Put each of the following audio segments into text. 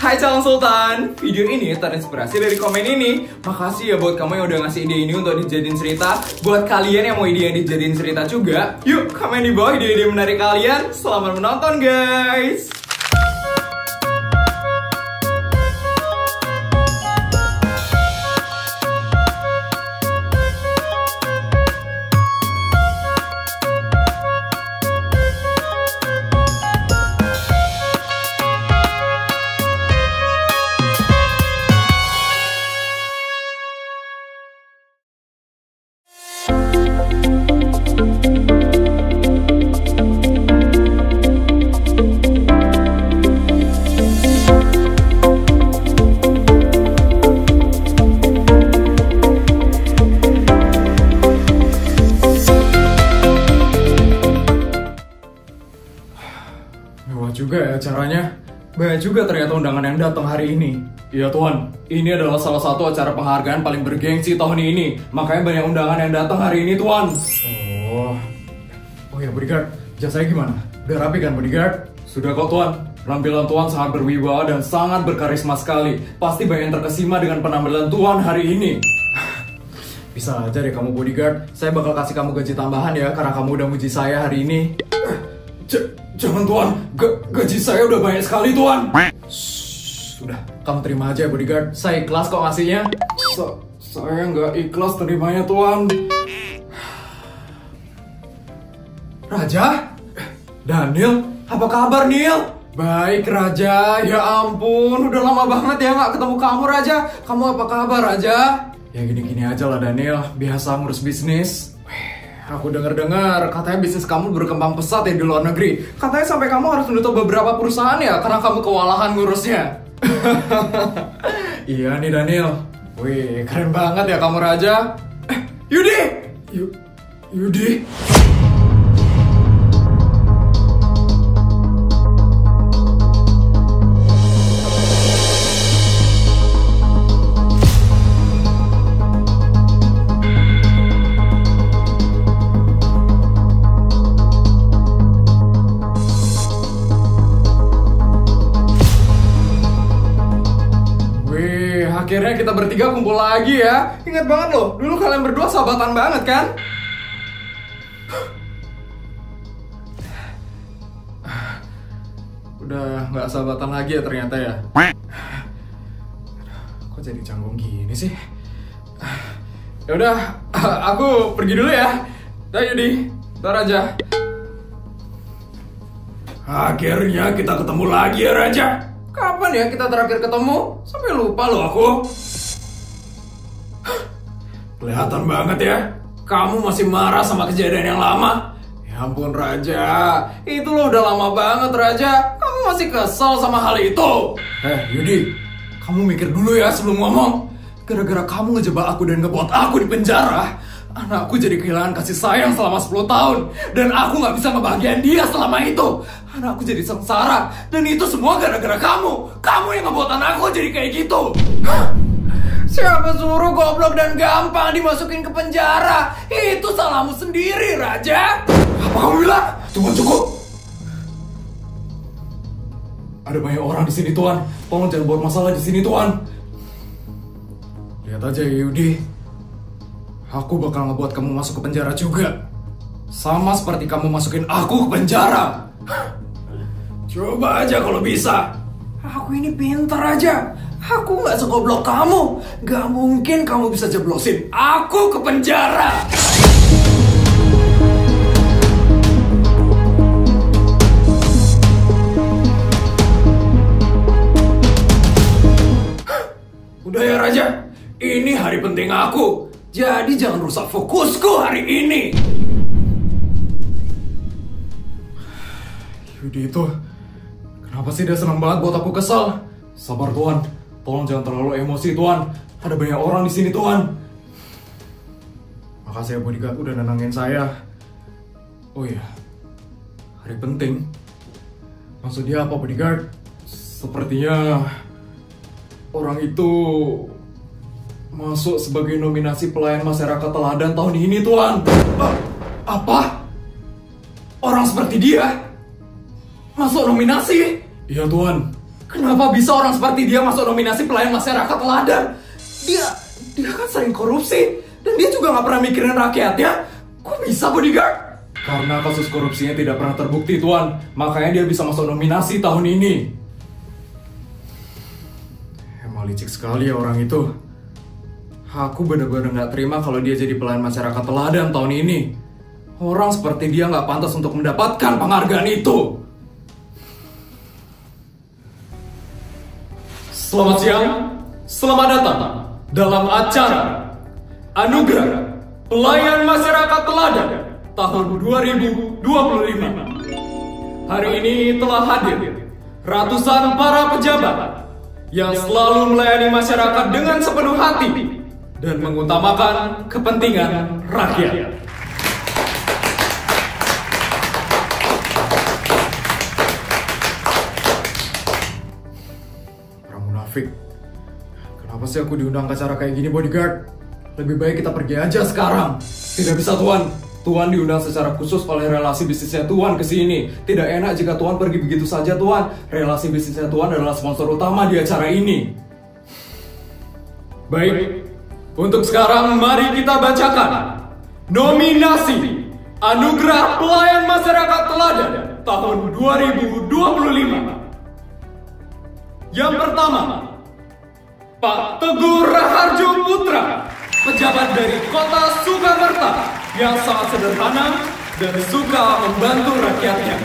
Hai calon sultan, video ini terinspirasi dari komen ini. Makasih ya buat kamu yang udah ngasih ide ini untuk dijadiin cerita. Buat kalian yang mau ide yang dijadiin cerita juga, yuk komen di bawah ide-ide menarik kalian. Selamat menonton guys. Mewah juga ya acaranya. Banyak juga ternyata undangan yang datang hari ini. Iya tuan, ini adalah salah satu acara penghargaan paling bergengsi tahun ini. Makanya banyak undangan yang datang hari ini tuan. Oh ya bodyguard, jasanya gimana? Udah rapi kan bodyguard? Sudah kok tuan. Penampilan tuan sangat berwibawa dan sangat berkarisma sekali. Pasti banyak yang terkesima dengan penampilan tuan hari ini. Bisa aja deh kamu bodyguard. Saya bakal kasih kamu gaji tambahan ya karena kamu udah muji saya hari ini. Jangan tuan, gaji saya udah banyak sekali tuan. Sudah, kamu terima aja ya bodyguard. Saya ikhlas kok ngasihnya. Saya nggak ikhlas terimanya tuan. Raja? Daniel? Apa kabar Neil? Baik Raja, ya ampun, udah lama banget ya nggak ketemu kamu Raja. Kamu apa kabar Raja? Ya gini-gini aja lah Daniel, biasa ngurus bisnis. Aku dengar-dengar katanya bisnis kamu berkembang pesat ya di luar negeri. Katanya sampai kamu harus menutup beberapa perusahaan ya karena kamu kewalahan ngurusnya. Iya nih Daniel. Wih, keren banget ya kamu Raja. Yudi! Yudi? Akhirnya kita bertiga kumpul lagi ya. Ingat banget loh, dulu kalian berdua sahabatan banget kan? Udah nggak sahabatan lagi ya ternyata ya. Kok jadi canggung gini sih? Ya udah, aku pergi dulu ya. Dah Yudi, dah Raja. Akhirnya kita ketemu lagi ya Raja. Kapan ya kita terakhir ketemu? Sampai lupa loh aku. Kelihatan banget ya. Kamu masih marah sama kejadian yang lama. Ya ampun Raja. Itu loh udah lama banget Raja. Kamu masih kesal sama hal itu. Yudi, kamu mikir dulu ya sebelum ngomong. Gara-gara kamu ngejebak aku dan ngebuat aku di penjara, anakku jadi kehilangan kasih sayang selama 10 tahun. Dan aku gak bisa ngebahagiain dia selama itu. Anakku jadi sengsara. Dan itu semua gara-gara kamu. Kamu yang ngebuat anakku jadi kayak gitu. Siapa suruh goblok dan gampang dimasukin ke penjara? Itu salahmu sendiri Raja. Apa kamu bilang? Cukup. Ada banyak orang di sini tuan. Tolong jangan buat masalah di sini tuan. Lihat aja ya Yudi. Aku bakal ngebuat kamu masuk ke penjara juga. Sama seperti kamu masukin aku ke penjara. Coba aja kalau bisa. Aku ini pintar aja. Aku gak segoblok kamu. Gak mungkin kamu bisa jeblosin aku ke penjara. Udah ya Raja. Ini hari penting aku. Jadi jangan rusak fokusku hari ini. Yudi itu, kenapa sih dia senang banget buat aku kesal? Sabar Tuan, tolong jangan terlalu emosi Tuan. Ada banyak orang di sini Tuan. Makasih ya bodyguard udah nenangin saya. Oh iya, hari penting. Maksudnya apa bodyguard? Sepertinya orang itu masuk sebagai nominasi pelayan masyarakat teladan tahun ini Tuan. Apa? Orang seperti dia masuk nominasi? Iya Tuan, Kenapa bisa orang seperti dia masuk nominasi pelayan masyarakat teladan? Dia kan sering korupsi. Dan dia juga nggak pernah mikirin rakyatnya. Kok bisa, bodyguard? Karena kasus korupsinya tidak pernah terbukti, Tuan. Makanya dia bisa masuk nominasi tahun ini. Emang licik sekali ya orang itu. Aku benar-benar nggak terima kalau dia jadi pelayan masyarakat teladan tahun ini. Orang seperti dia nggak pantas untuk mendapatkan penghargaan itu. Selamat siang, selamat datang dalam acara Anugerah Pelayan Masyarakat Teladan tahun 2025. Hari ini telah hadir ratusan para pejabat yang selalu melayani masyarakat dengan sepenuh hati dan mengutamakan kepentingan rakyat. Kenapa sih aku diundang ke acara kayak gini, bodyguard? Lebih baik kita pergi aja sekarang. Tidak bisa, Tuan. Tuan diundang secara khusus oleh relasi bisnisnya Tuan ke sini. Tidak enak jika Tuan pergi begitu saja, Tuan. Relasi bisnisnya Tuan adalah sponsor utama di acara ini. Baik. Untuk sekarang mari kita bacakan nominasi Anugerah Pelayan Masyarakat Teladan tahun 2025. Yang pertama, Pak Teguh Raharjo Putra, pejabat dari Kota Sukamerta yang sangat sederhana dan suka membantu rakyatnya.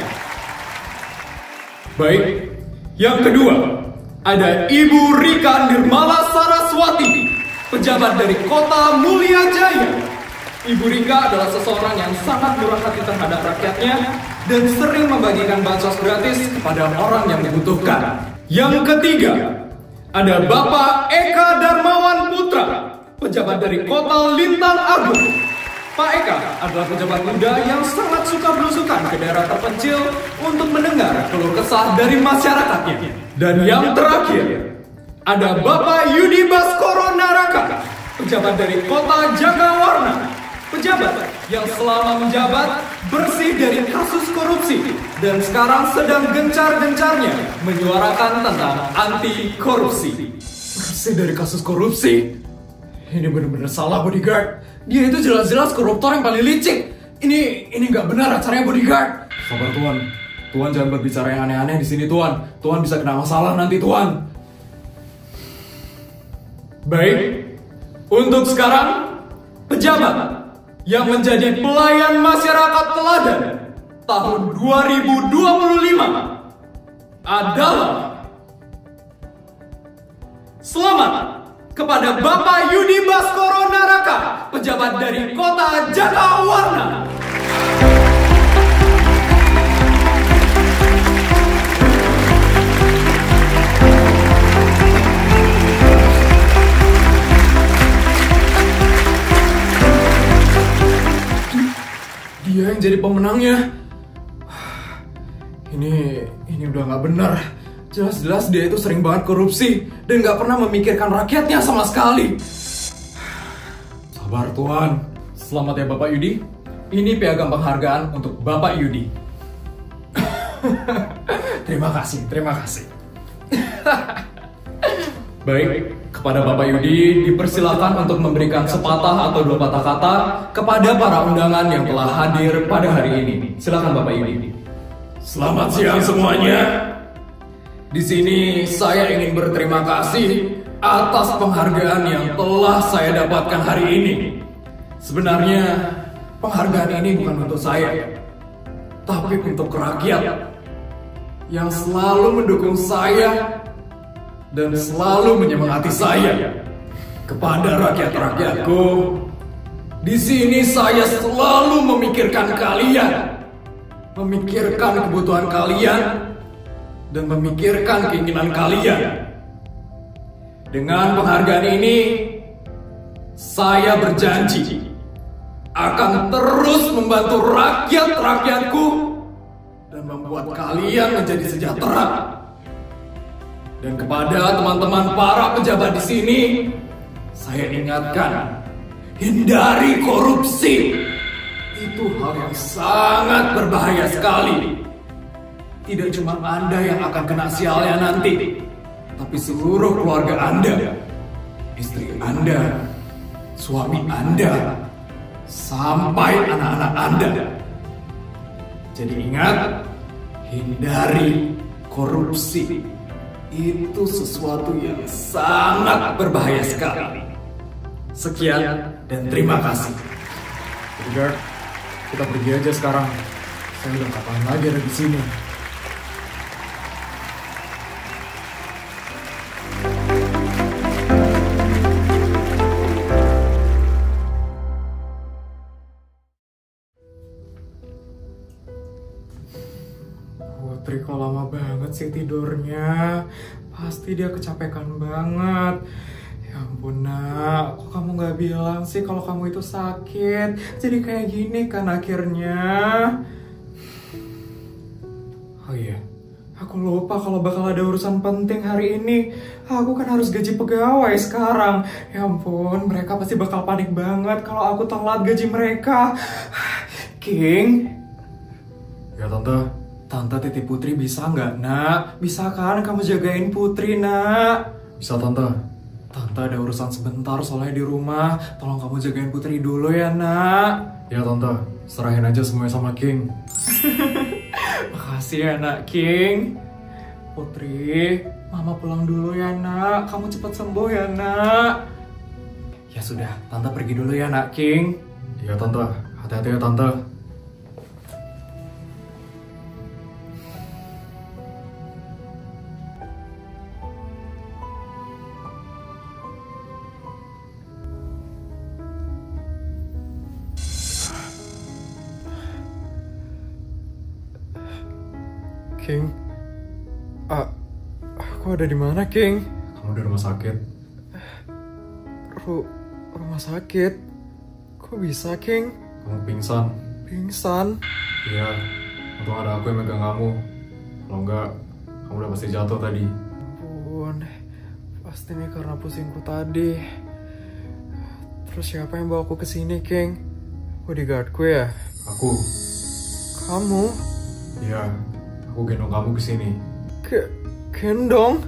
Baik, yang kedua, ada Ibu Rika Nirmala Saraswati, pejabat dari Kota Mulia Jaya. Ibu Rika adalah seseorang yang sangat murah hati terhadap rakyatnya dan sering membagikan bansos gratis kepada orang yang membutuhkan. Yang ketiga, ada Bapak Eka Darmawan Putra, pejabat dari Kota Lintang Agung. Pak Eka adalah pejabat muda yang sangat suka belusukan ke daerah terpencil untuk mendengar keluh kesah dari masyarakatnya. Dan yang terakhir, ada Bapak Yudi Baskoro Naraka, pejabat dari Kota Jagawarna. Pejabat yang selama menjabat bersih dari kasus korupsi dan sekarang sedang gencar-gencarnya menyuarakan tentang anti korupsi. Bersih dari kasus korupsi? Ini benar-benar salah, bodyguard. Dia itu jelas-jelas koruptor yang paling licik. Ini nggak benar acaranya, bodyguard. Sabar, Tuan. Tuan jangan berbicara yang aneh-aneh di sini, Tuan. Tuan bisa kena masalah nanti, Tuan. Baik. Untuk sekarang, pejabat yang menjadi pelayan masyarakat teladan tahun 2025 adalah selamat kepada Bapak Yudi Baskoro Naraka, pejabat dari Kota Jagawarna. Dia yang jadi pemenangnya. Ini udah nggak benar. Jelas-jelas dia itu sering banget korupsi dan nggak pernah memikirkan rakyatnya sama sekali. Sabar, Tuan. Selamat ya, Bapak Yudi. Ini piagam penghargaan untuk Bapak Yudi. Terima kasih. Baik, kepada Bapak Yudi dipersilakan untuk memberikan sepatah atau dua patah kata kepada para undangan yang telah hadir pada hari ini. Silakan Bapak Yudi. Selamat siang semuanya. Di sini saya ingin berterima kasih atas penghargaan yang telah saya dapatkan hari ini. Sebenarnya penghargaan ini bukan untuk saya, tapi untuk rakyat yang selalu mendukung saya dan selalu menyemangati saya. Kepada rakyat-rakyatku, di sini saya selalu memikirkan kalian, memikirkan kebutuhan kalian, dan memikirkan keinginan kalian. Dengan penghargaan ini, saya berjanji akan terus membantu rakyat-rakyatku dan membuat kalian menjadi sejahtera. Dan kepada teman-teman para pejabat di sini, saya ingatkan, hindari korupsi. Itu hal yang sangat berbahaya sekali. Tidak cuma Anda yang akan kena sialnya nanti, tapi seluruh keluarga Anda, istri Anda, suami Anda, sampai anak-anak Anda. Jadi ingat, hindari korupsi. Itu sesuatu yang sangat berbahaya sekali. Sekian dan terima kasih. Bodyguard, kita pergi aja sekarang. Saya udah kapan lagi ada di sini. Putri kok lama banget sih tidurnya. Pasti dia kecapekan banget. Ya ampun nak, kok kamu gak bilang sih kalau kamu itu sakit? Jadi kayak gini kan akhirnya. Oh iya, aku lupa kalau bakal ada urusan penting hari ini. Aku kan harus gaji pegawai sekarang. Ya ampun, mereka pasti bakal panik banget kalau aku telat gaji mereka. King. Ya Tante titip Putri bisa nggak nak? Bisa kan kamu jagain Putri nak? Bisa Tante. Tante ada urusan sebentar soalnya di rumah. Tolong kamu jagain Putri dulu ya nak. Ya Tante, serahin aja semuanya sama King. Makasih ya nak King. Putri, Mama pulang dulu ya nak. Kamu cepat sembuh ya nak. Ya sudah, Tante pergi dulu ya nak King. Iya Tante, hati-hati ya Tante. King, aku ada di mana, King? Kamu di rumah sakit. Rumah sakit? Kok bisa, King? Kamu pingsan. Pingsan? Iya, untung ada aku yang megang kamu. Kalau enggak, kamu udah pasti jatuh tadi. Ampun, pasti nih karena pusingku tadi. Terus siapa yang bawa aku ke sini, King? Bodyguardku ya? Aku. Kamu? Iya. Aku gendong kamu ke sini. Gendong?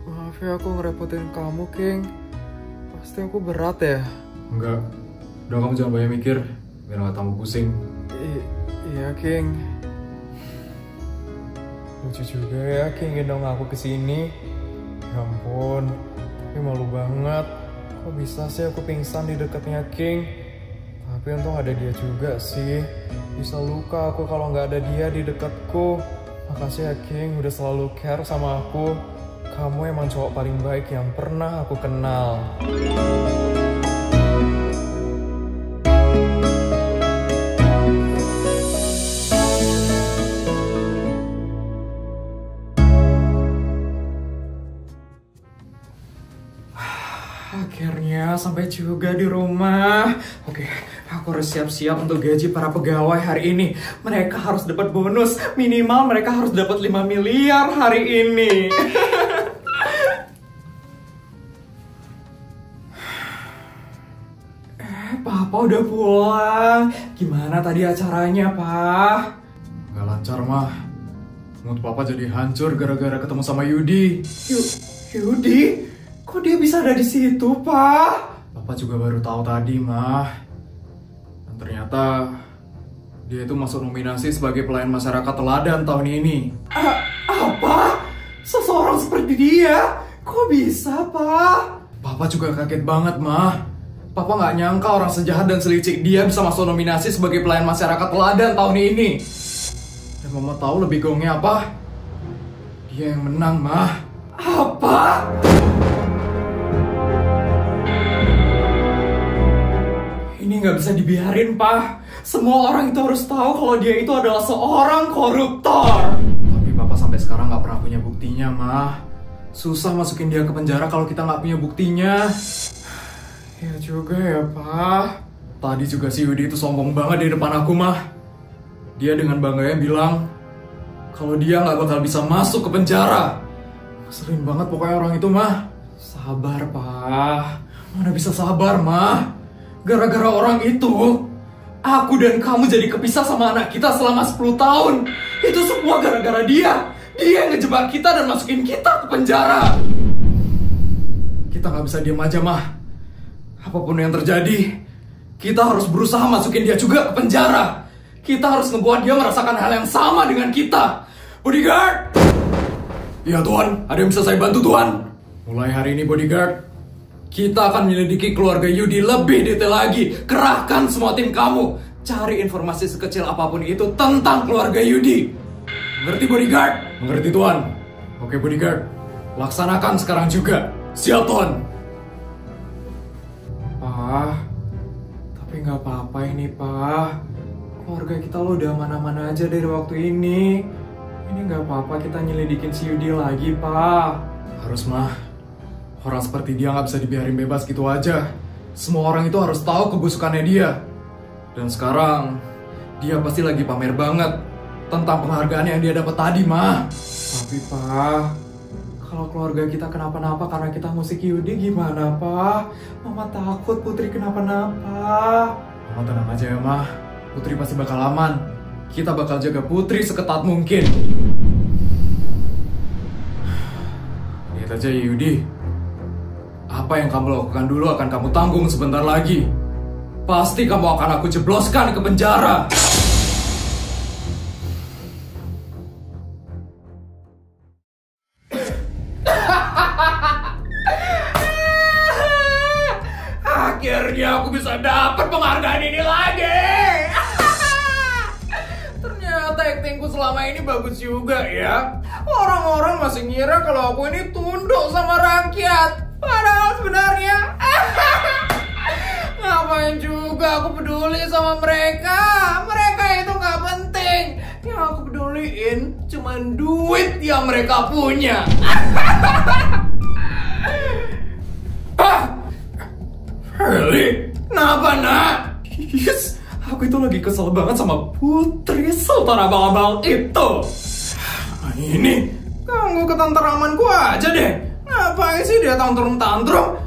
Maaf ya aku ngerepotin kamu, King. Pasti aku berat ya? Enggak. Udah kamu jangan banyak mikir, biar gak tambah pusing. Iya, King. Lucu juga ya King gendong aku kesini. Ya ampun, tapi malu banget. Kok bisa sih aku pingsan di dekatnya King? Tapi untung ada dia juga sih. Bisa luka aku kalau nggak ada dia di dekatku. Makasih ya King udah selalu care sama aku. Kamu emang cowok paling baik yang pernah aku kenal. Akhirnya sampai juga di rumah. Oke, aku harus siap-siap untuk gaji para pegawai hari ini. Mereka harus dapat bonus. Minimal mereka harus dapat 5 miliar hari ini. Papa udah pulang. Gimana tadi acaranya, Pak? Gak lancar, Mah. Mood Papa jadi hancur gara-gara ketemu sama Yudi. Yudi? Kok dia bisa ada di situ, Pak? Papa juga baru tahu tadi, Mah. Dan ternyata dia itu masuk nominasi sebagai pelayan masyarakat teladan tahun ini. Apa? Seseorang seperti dia? Kok bisa, Pak? Papa juga kaget banget, Mah. Papa nggak nyangka orang sejahat dan selicik dia bisa masuk nominasi sebagai pelayan masyarakat teladan tahun ini. Dan Mama tahu lebih gongnya apa? Dia yang menang, Mah. Apa? Ini nggak bisa dibiarin, Pak. Semua orang itu harus tahu kalau dia itu adalah seorang koruptor. Tapi Papa sampai sekarang nggak pernah punya buktinya, Mah. Susah masukin dia ke penjara kalau kita nggak punya buktinya. Ya juga ya, Pak. Tadi juga si Yudi itu sombong banget di depan aku, Mah. Dia dengan bangganya bilang kalau dia nggak bakal bisa masuk ke penjara. Ngeselin banget pokoknya orang itu, Mah. Sabar, Pak. Mana bisa sabar, Mah? Gara-gara orang itu, aku dan kamu jadi kepisah sama anak kita selama 10 tahun. Itu semua gara-gara dia. Dia yang ngejebak kita dan masukin kita ke penjara. Kita nggak bisa diam aja, Mah. Apapun yang terjadi, kita harus berusaha masukin dia juga ke penjara. Kita harus ngebuat dia merasakan hal yang sama dengan kita. Bodyguard! Ya Tuan, ada yang bisa saya bantu Tuan? Mulai hari ini Bodyguard, kita akan menyelidiki keluarga Yudi lebih detail lagi. Kerahkan semua tim kamu. Cari informasi sekecil apapun itu tentang keluarga Yudi. Mengerti Bodyguard? Mengerti Tuan. Oke Bodyguard, laksanakan sekarang juga. Siap Tuan. Pak, tapi nggak apa-apa ini Pak. Keluarga kita lo udah aman-aman aja dari waktu ini. Ini nggak apa-apa kita nyelidikin si Yudi lagi Pak. Harus Mah. Orang seperti dia nggak bisa dibiarin bebas gitu aja. Semua orang itu harus tahu kebusukannya dia. Dan sekarang, dia pasti lagi pamer banget tentang penghargaan yang dia dapat tadi, Mah. Tapi, Pak, kalau keluarga kita kenapa-napa karena kita musik Yudi gimana, Pak? Mama takut Putri kenapa-napa. Mama tenang aja ya, Mah. Putri pasti bakal aman. Kita bakal jaga Putri seketat mungkin. Lihat aja ya, Yudi. Apa yang kamu lakukan dulu akan kamu tanggung sebentar lagi. Pasti kamu akan aku jebloskan ke penjara. Akhirnya aku bisa dapat penghargaan ini lagi. Ternyata aktingku selama ini bagus juga ya. Orang-orang masih ngira kalau aku ini tunduk sama rakyat. Padahal sebenarnya ngapain juga aku peduli sama mereka. Mereka itu gak penting. Yang aku peduliin cuma duit yang mereka punya. Really? Kenapa nak? Yes, aku itu lagi kesel banget sama Putri Sultan abang-abang itu. Ini ganggu ketenteramanku aja deh. Ngapain sih dia tantrum-tantrum?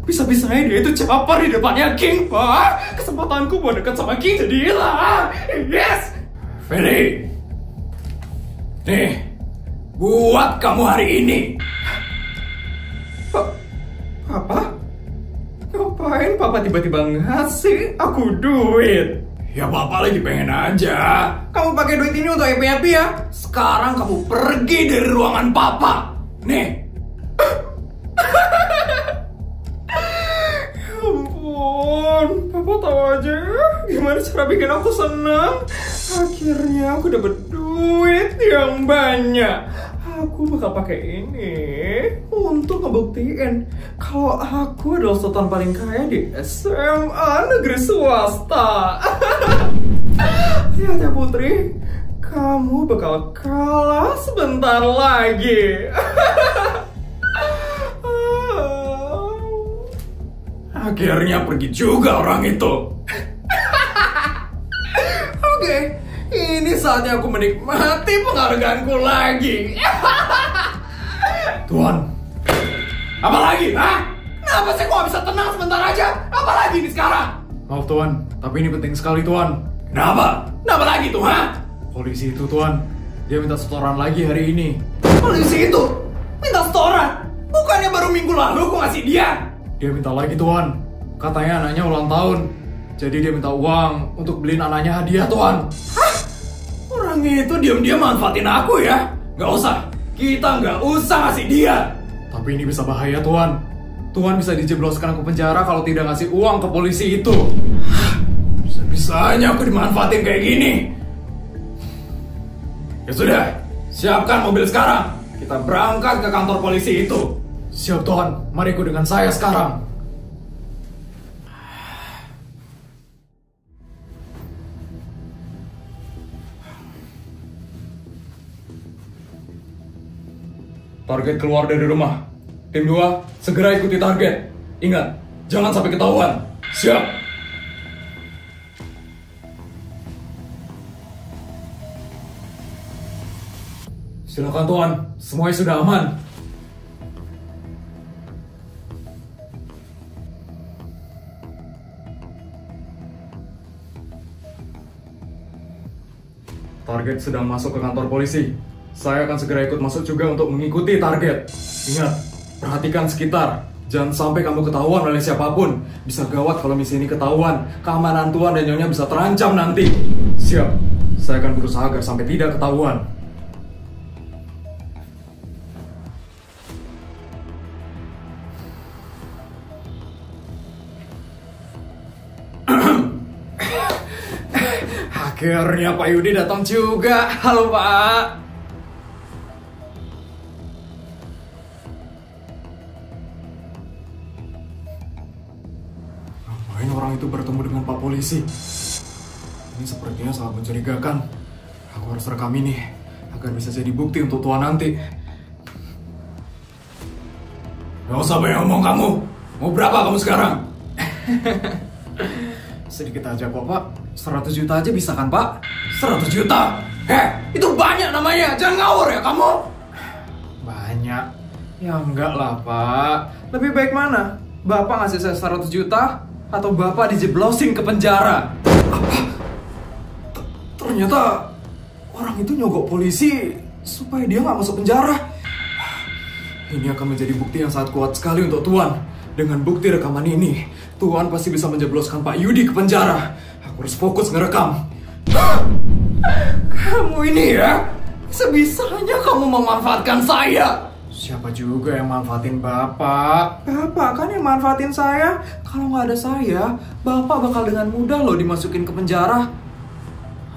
Bisa-bisanya dia itu caper di depannya King, Pak. Kesempatanku buat deket sama King jadi hilang. Yes! Ferry. Nih, buat kamu hari ini. Apa? Ngapain Papa tiba-tiba ngasih aku duit? Ya Papa lagi pengen aja. Kamu pakai duit ini untuk happy-happy ya? Sekarang kamu pergi dari ruangan Papa. Nih. Ya ampun, Papa tahu aja gimana cara bikin aku senang. Akhirnya aku dapat duit yang banyak. Aku bakal pakai ini untuk ngebuktiin kalau aku adalah sultan paling kaya di SMA negeri swasta. Lihat ya Putri, kamu bakal kalah sebentar lagi. Akhirnya pergi juga orang itu. Oke, ini saatnya aku menikmati penghargaanku lagi. Tuan, apa lagi? Hah? Kenapa sih kok bisa tenang sebentar aja? Apa lagi ini sekarang? Maaf Tuan, tapi ini penting sekali Tuan. Kenapa? Kenapa lagi tuh, ha? Polisi itu Tuan, dia minta setoran lagi hari ini. Polisi itu? Minta setoran? Bukannya baru minggu lalu aku ngasih dia? Dia minta lagi Tuan, katanya anaknya ulang tahun. Jadi dia minta uang untuk beliin anaknya hadiah Tuan. Hah? Orang itu diam-diam manfaatin aku ya? Gak usah, kita gak usah ngasih dia. Tapi ini bisa bahaya Tuan. Tuan bisa dijebloskan ke penjara kalau tidak ngasih uang ke polisi itu. Bisa-bisanya aku dimanfaatin kayak gini. Ya sudah, siapkan mobil sekarang. Kita berangkat ke kantor polisi itu. Siap Tuan, mari ikut dengan saya sekarang. Target keluar dari rumah. Tim 2, segera ikuti target. Ingat, jangan sampai ketahuan. Siap. Silakan Tuan, semuanya sudah aman. target sedang masuk ke kantor polisi. Saya akan segera ikut masuk juga untuk mengikuti target. Ingat, perhatikan sekitar. Jangan sampai kamu ketahuan oleh siapapun. Bisa gawat kalau misi ini ketahuan. Keamanan Tuan dan Nyonya bisa terancam nanti. Siap. Saya akan berusaha agar sampai tidak ketahuan. Akhirnya Pak Yudi datang juga. Halo Pak. Ngapain orang itu bertemu dengan Pak Polisi? Ini sepertinya sangat mencurigakan. Aku harus rekam ini agar bisa jadi bukti untuk Tuan nanti. Gak usah banyak ngomong kamu. Mau berapa kamu sekarang? Sedikit aja kok Pak. 100 juta aja bisa kan Pak? 100 juta? Itu banyak namanya. Jangan ngawur ya kamu. Banyak? Ya enggak lah Pak. Lebih baik mana? Bapak ngasih saya 100 juta atau Bapak dijeblosin ke penjara? Apa? Ternyata orang itu nyogok polisi supaya dia nggak masuk penjara. Ini akan menjadi bukti yang sangat kuat sekali untuk Tuan. Dengan bukti rekaman ini, Tuan pasti bisa menjebloskan Pak Yudi ke penjara. Aku harus fokus ngerekam. Kamu ini ya, sebisanya kamu memanfaatkan saya. Siapa juga yang manfaatin Bapak? Bapak kan yang manfaatin saya. Kalau nggak ada saya, Bapak bakal dengan mudah loh dimasukin ke penjara.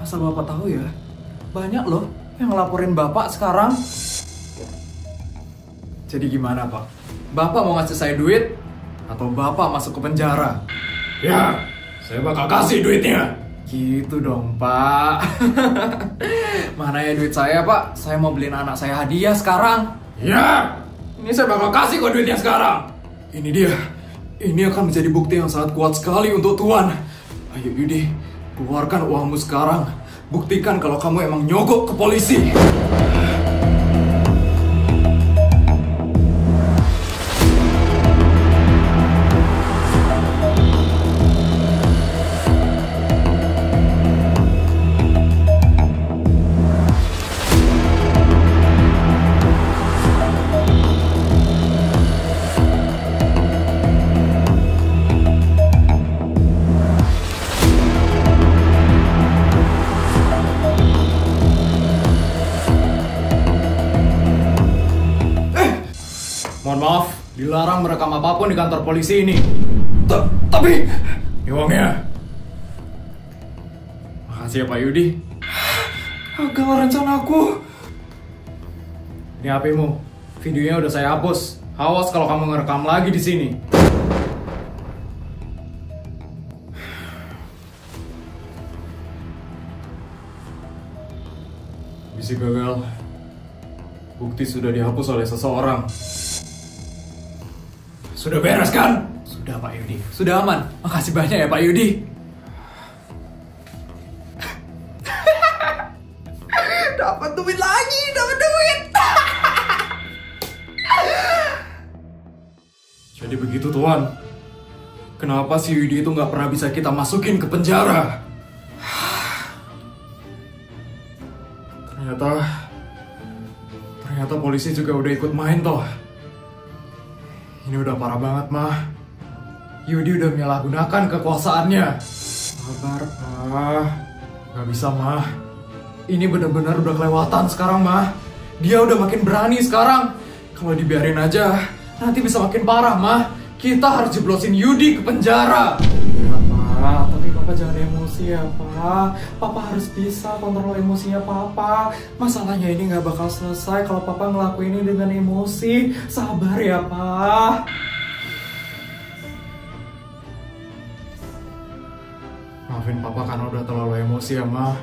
Asal Bapak tahu ya, banyak loh yang ngelaporin Bapak sekarang. Jadi gimana Pak? Bapak mau ngasih saya duit? Atau Bapak masuk ke penjara? Ya, saya bakal kasih duitnya. Gitu dong Pak. Mana ya duit saya Pak? Saya mau beliin anak saya hadiah sekarang. Ya, ini saya bakal kasih kok duitnya sekarang. Ini dia. Ini akan menjadi bukti yang sangat kuat sekali untuk Tuan. Ayo Yudi, keluarkan uangmu sekarang. Buktikan kalau kamu emang nyogok ke polisi. Mohon maaf, dilarang merekam apapun di kantor polisi ini. Tapi, ini uangnya. Makasih ya Pak Yudi. Gagal rencanaku. Ini HP-mu. Videonya udah saya hapus. Awas kalau kamu ngerekam lagi di sini. Misi gagal. Bukti sudah dihapus oleh seseorang. Sudah beres kan? Sudah Pak Yudi. Sudah aman. Makasih banyak ya Pak Yudi. Dapat duit lagi, dapat duit. Jadi begitu Tuan. Kenapa si Yudi itu nggak pernah bisa kita masukin ke penjara? Ternyata polisi juga udah ikut main toh. Ini udah parah banget, Mah. Yudi udah menyalahgunakan kekuasaannya. Sabar, Mah. Gak bisa, Mah. Ini bener-bener udah kelewatan sekarang, Mah. Dia udah makin berani sekarang. Kalau dibiarin aja, nanti bisa makin parah, Mah. Kita harus jeblosin Yudi ke penjara. Ya, Pak. Tapi Papa jangan emosi ya, Pak. Papa harus bisa kontrol emosinya Papa. Masalahnya ini gak bakal selesai kalau Papa ngelakuin ini dengan emosi. Sabar ya, Pak. Maafin Papa karena udah terlalu emosi ya, Ma.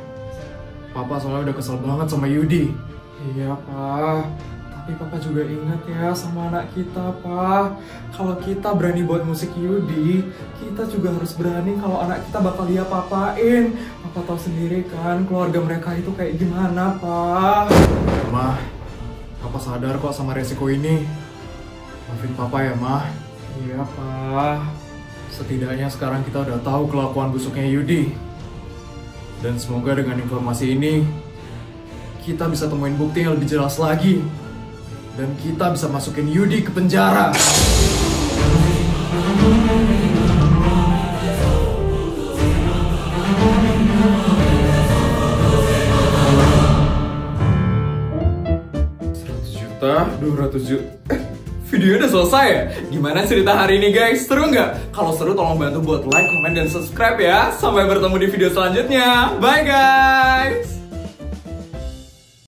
Papa soalnya udah kesel banget sama Yudi. Iya, Pak. Tapi Papa juga ingat ya sama anak kita, Pak. Kalau kita berani buat musik Yudi, kita juga harus berani kalau anak kita bakal dia papain. Papa tahu sendiri kan keluarga mereka itu kayak gimana, Pak. Ma, Papa sadar kok sama resiko ini. Maafin Papa ya, Ma. Iya, Pak. Setidaknya sekarang kita udah tahu kelakuan busuknya Yudi. Dan semoga dengan informasi ini, kita bisa temuin bukti yang lebih jelas lagi. Dan kita bisa masukin Yudi ke penjara. Juta, 200 juta. Videonya udah selesai ya? Gimana cerita hari ini guys? Seru nggak? Kalau seru tolong bantu buat like, comment, dan subscribe ya. Sampai bertemu di video selanjutnya. Bye guys!